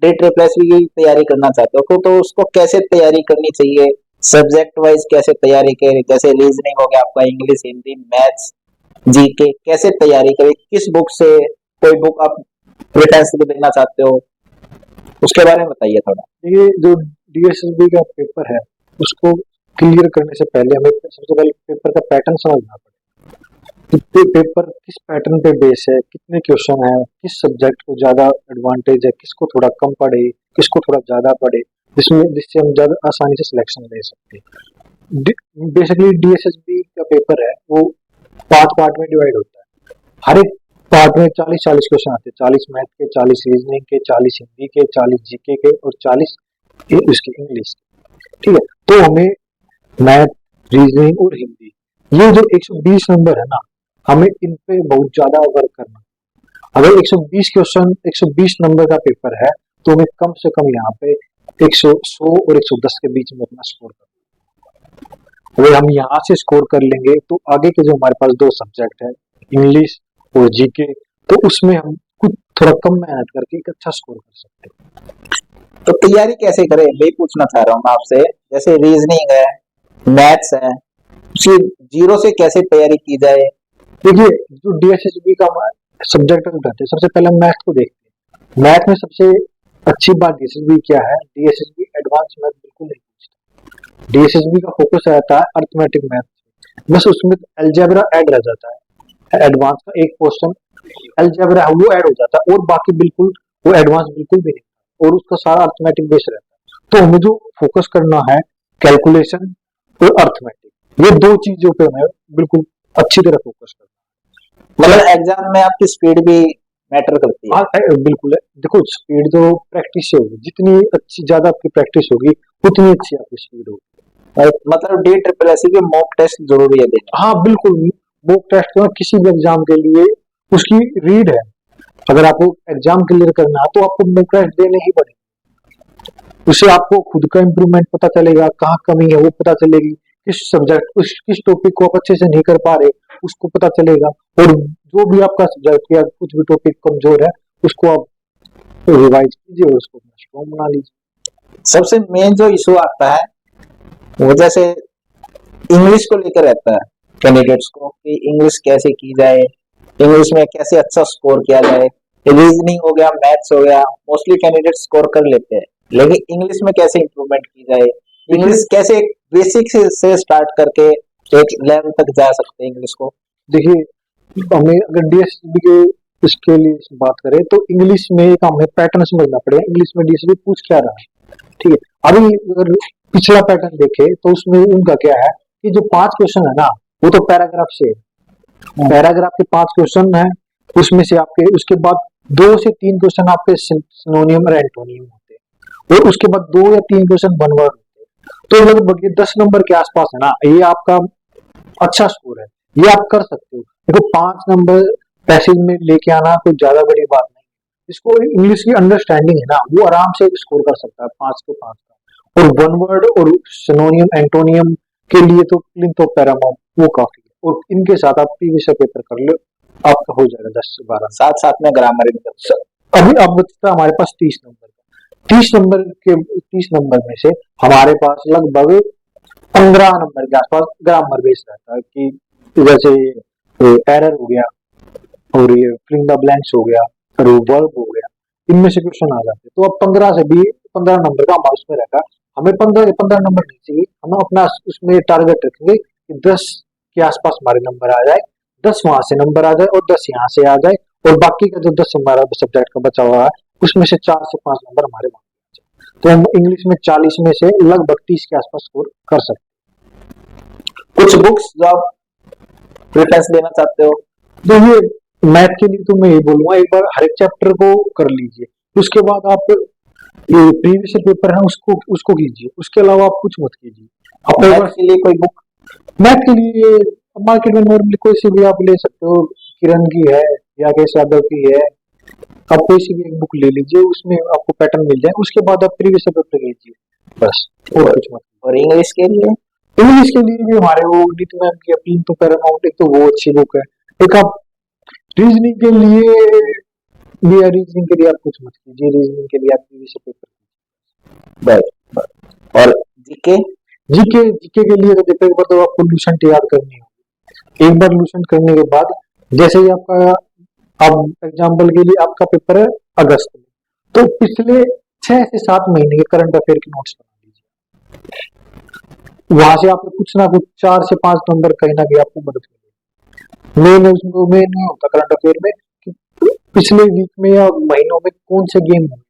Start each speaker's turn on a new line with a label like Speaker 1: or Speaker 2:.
Speaker 1: TET replacement की तैयारी करना चाहते हो तो उसको कैसे तैयारी करनी चाहिए, सब्जेक्ट वाइज कैसे तैयारी करें, जैसे रीजनिंग हो गया आपका, इंग्लिश, हिंदी, मैथ्स, जीके, कैसे तैयारी करें, किस बुक से, कोई बुक आप प्रेफरेंस देना चाहते हो, उसके बारे में बताइए थोड़ा।
Speaker 2: ये जो डीएसएसबी का पेपर है उसको क्लियर करने से पहले हमें सबसे पहले पेपर का पैटर्न समझना पड़ेगा कि पेपर किस पैटर्न पे बेस है, कितने क्वेश्चन है, किस सब्जेक्ट को ज्यादा एडवांटेज है, किसको थोड़ा कम पढ़े, किसको थोड़ा ज्यादा पढ़े, जिससे हम ज्यादा आसानी से सिलेक्शन ले सकते हैं। बेसिकली डीएसएसबी का पेपर है वो 5 पार्ट में डिवाइड होता है। हर एक पार्ट में 40-40 क्वेश्चन आते हैं, 40 मैथ के, 40 रीजनिंग के, 40 हिंदी के, 40 जीके के और 40 उसके इंग्लिश के। ठीक है, तो हमें मैथ, रीजनिंग और हिंदी, ये जो 120 नंबर है ना, हमें इन पे बहुत ज्यादा वर्क करना। अगर 120 क्वेश्चन 120 नंबर का पेपर है तो हमें कम से कम यहाँ पे 100 और 110 के बीच में अपना स्कोर करना। अगर हम यहाँ से स्कोर कर लेंगे तो आगे के जो हमारे पास 2 सब्जेक्ट है, इंग्लिश और जीके, तो उसमें हम कुछ थोड़ा कम मेहनत करके एक अच्छा स्कोर कर सकते हैं।
Speaker 1: तो तैयारी कैसे करें वही पूछना चाह रहा हूँ मैं आपसे। जैसे रीजनिंग है, मैथ्स है, उसकी जीरो से कैसे तैयारी की जाए।
Speaker 2: देखिए, जो डीएसएसबी का सब्जेक्ट हम करते हैं, सबसे पहले हम मैथ को देखते हैं। मैथ में सबसे अच्छी बात डीएसएसबी क्या है, डीएसएसबी एडवांस मैथ बिल्कुल नहीं पूछता। डीएसएसबी का फोकस रहता है अर्थमेटिक मैथ, बस उसमें अलजेब्रा ऐड रह जाता है। एडवांस का एक क्वेश्चन अलजेब्रा वो ऐड हो जाता है और बाकी बिल्कुल वो एडवांस बिल्कुल भी नहीं, और उसका सारा अर्थमेटिक बेस रहता है। तो हमें जो फोकस करना है कैलकुलेशन और अर्थमेटिक, ये 2 चीजों पे हमें बिल्कुल अच्छी तरह फोकस करना है।
Speaker 1: मतलब एग्जाम में आपकी स्पीड भी मैटर करती है।
Speaker 2: हाँ बिल्कुल है। देखो, स्पीड तो प्रैक्टिस से होगी, जितनी अच्छी ज्यादा आपकी प्रैक्टिस होगी उतनी अच्छी आपकी स्पीड होगी।
Speaker 1: मतलब डी ट्रिपल एस के मॉक टेस्ट जरूरी है देना।
Speaker 2: हाँ बिल्कुल, मॉक टेस्ट तो किसी भी एग्जाम के लिए उसकी रीड है। अगर आपको एग्जाम क्लियर करना है तो आपको मॉक टेस्ट देने ही पड़ेगा। उससे आपको खुद का इम्प्रूवमेंट पता चलेगा, कहाँ कमी है वो पता चलेगी, किस सब्जेक्ट किस टॉपिक को आप अच्छे से नहीं कर पा रहे उसको पता चलेगा, और जो भी आपका सब्जेक्ट या कुछ भी टॉपिक कमजोर है उसको आप रिवाइज कीजिए और उसको स्ट्रॉन्ग बना लीजिए।
Speaker 1: सबसे मेन जो इशू आता है वो जैसे इंग्लिश को लेकर रहता है कैंडिडेट्स को कि इंग्लिश कैसे की जाए, इंग्लिश में कैसे अच्छा स्कोर किया जाए। रीजनिंग हो गया, मैथ्स हो गया, मोस्टली कैंडिडेट स्कोर कर लेते हैं, लेकिन इंग्लिश में कैसे इंप्रूवमेंट की जाए, इंग्लिश कैसे बेसिक से स्टार्ट करके एक लेवल तक जा सकते हैं इंग्लिश को।
Speaker 2: देखिए, हमें अगर डीएसबी के इसके लिए बात करें तो इंग्लिश में एक हमें पैटर्न समझना पड़ेगा, इंग्लिश में डीएसबी पूछ क्या रहा है। ठीक है, अभी अगर पिछला पैटर्न देखे तो उसमें उनका क्या है कि जो 5 क्वेश्चन है ना वो तो पैराग्राफ से, पैराग्राफ के 5 क्वेश्चन है, उसमें से आपके उसके बाद 2 से 3 क्वेश्चन आपके सिनोनियम और एंटोनियम होते हैं, और उसके बाद 2 या 3 क्वेश्चन वन वर्ड होते हैं। तो लगभग ये 10 नंबर के आसपास है ना, ये आपका अच्छा स्कोर है, ये आप कर सकते हो। देखो, 5 नंबर पैसेज में लेके आना कोई ज्यादा बड़ी बात नहीं। इसको इंग्लिश की अंडरस्टैंडिंग है ना वो आराम से स्कोर कर सकता है 5 के 5 का, और वन वर्ड और सिनोनियम एंटोनियम के लिए तो प्लिंथ ऑफ पैरामाउंट वो काफी है, और इनके साथ आप प्रीवियस पेपर कर लो, आपका हो जाएगा 10 से 12।
Speaker 1: साथ साथ में ग्रामर भी करते
Speaker 2: अभी अब बचता है हमारे पास 30 नंबर का। 30 नंबर में से हमारे पास लगभग 15 नंबर के आसपास ग्रामर बेस रहता है, कि जैसे एरर हो गया और ये फिलिंग द ब्लैंक्स हो गया और वर्ब हो गया, इनमें से क्वेश्चन आ जाते हैं। तो अब 15 से भी 15 नंबर का हमारा उसमें रहता है। हमें 15 नंबर नहीं चाहिए, हम अपना उसमें टारगेट रखेंगे कि 10 के आसपास हमारे नंबर आ जाए, 10 वहां से नंबर आ जाए और 10 यहाँ से आ जाए, और बाकी का जो 10 हमारा सब्जेक्ट का बचा हुआ है उसमें से 4 से 5 नंबर हमारे वहां आ जाए, तो हम इंग्लिश में 40 में से लगभग 30 के आसपास स्कोर कर सकते
Speaker 1: हैं। कुछ बुक्स जो आप प्रेफरेंस देना चाहते हो।
Speaker 2: तो ये मैथ के लिए तो मैं ये बोलूंगा एक बार हर एक चैप्टर को कर लीजिए, उसके बाद आप ये प्रीवियस पेपर है उसको कीजिए, उसके अलावा आप कुछ मत कीजिए। आप
Speaker 1: मैथ के लिए कोई बुक,
Speaker 2: मैथ के लिए मार्केट में नॉर्मली कोई सी भी आप ले सकते हो, किरण की है या केश यादव की है, आप कोई सी भी एक बुक ले लीजिए, उसमें आपको पैटर्न मिल जाए, उसके बाद आप प्रीवियस पेपर कीजिए बस, और कुछ मत।
Speaker 1: और इंग्लिश के लिए,
Speaker 2: इंग्लिश के लिए भी हमारे वो नीति मैम की अपील तो पैरामाउंट, एक तो वो अच्छी बुक है। एक आप रीजनिंग के लिए ये रीजनिंग के लिए आप कुछ मत कीजिए, रीजनिंग के लिए आप प्रीवियस पेपर।
Speaker 1: बस बस। और जीके?
Speaker 2: जीके जीके के लिए तो देखो, एक बार तो आपको लूसेंट याद करनी होगी। एक बार लूसेंट करने के बाद जैसे ही आपका, अब एग्जाम्पल के लिए आपका पेपर है अगस्त में, तो पिछले 6 से 7 महीने के करंट अफेयर के नोट्स बना लीजिए। वहां से आपको कुछ ना कुछ 4 से 5 नंबर कहीं ना कहीं आपको मदद मिलेगी। मेन उसमें मेन नहीं होता करंट अफेयर में कि पिछले वीक में या महीनों में कौन से गेम हुए,